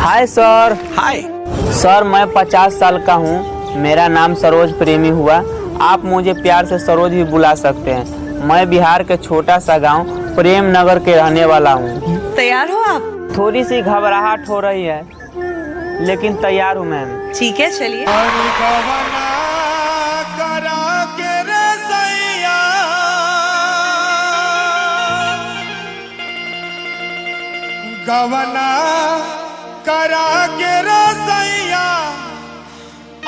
Hi sir. Hi sir मैं 50 साल का हूँ, मेरा नाम सरोज प्रेमी हुआ। आप मुझे प्यार से सरोज भी बुला सकते हैं। मैं बिहार के छोटा सा गांव प्रेम नगर के रहने वाला हूँ। तैयार हो आप? थोड़ी सी घबराहट हो रही है लेकिन तैयार हूँ मैम। ठीक है चलिए। गवना करा के रसैया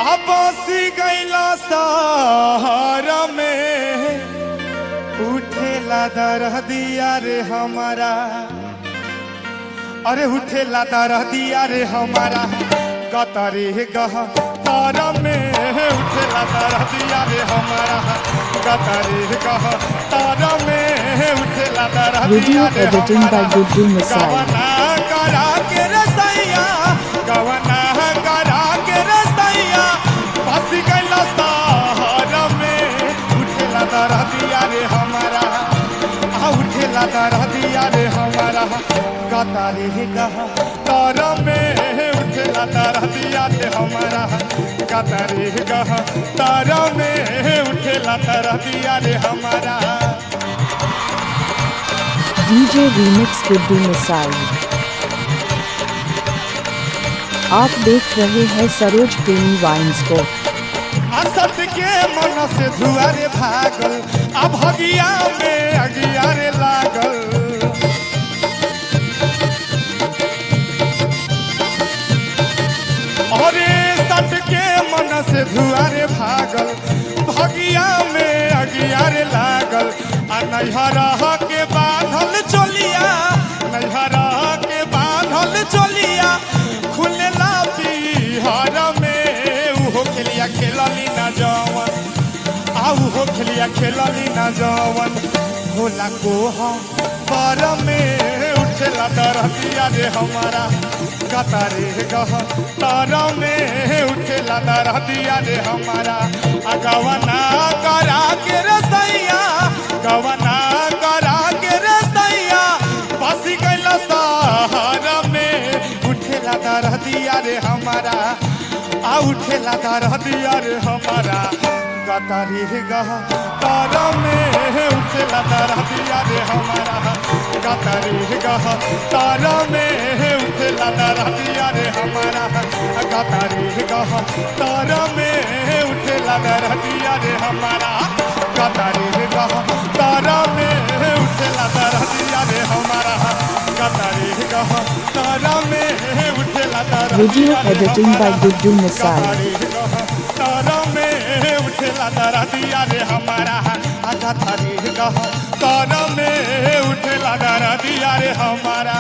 आपसी गैला शहर में उठेला दरदिया रे हमारा, अरे उठेला दरदिया रे हमारा गतरे गह तार में उठेला दरदिया रे हमारा गतरे गह तार में उठेला दरदिया रे हमारा। गवना करा के रसैया गवना करा के रसैया बस गैला शहर में उठेला दरदिया रे हमारा, उठेला दरदिया रे हमारा गतरे गह तार में उठेला दरदिया रे हमारा गतरे गह तार में उठेला दरदिया रे हमारा। DJ Remix Guddu missile. आप देख रहे हैं सरोज प्रेमी वाइन्स को। असत के मन से धुआरे भागल अब हगिया में अगिया रे लागल, अरे सट के मन से धुआरे भागल भगिया में अगिया रे लागल। आ नैहरा के बांधल चोलिया नैहरा के बांधल चोलिया खुलेला बिहार में उहो खेलिया खेलली ना जवन, हो खेलिया खेलली ना जवन भोला कोह पर में उठेला दरदिया रे हमारा गतरे गह तार में उठेला दरदिया रे हमारा। गवना करा के रसैया गवना करा के रसैया बस गैला शहर में उठेला दरदिया रे हमारा, उठेला दरदिया रे हमारा गतरे गह तार में उठेला दरदिया रे हमारा गतरे गह तार में उठेला दरदिया रे हमारा गतरे गह तार में उठेला दरदिया रे हमारा गतरे गह तार में उठेला दरदिया रे हमारा गतरे गह तार में उठेला वीडियो दरदिया रे एडिटिंग बाय गुड्डू मिसाइल। तार में उठेला दरदिया रे हमारा गतरे गह तार में उठेला दरदिया रे हमारा।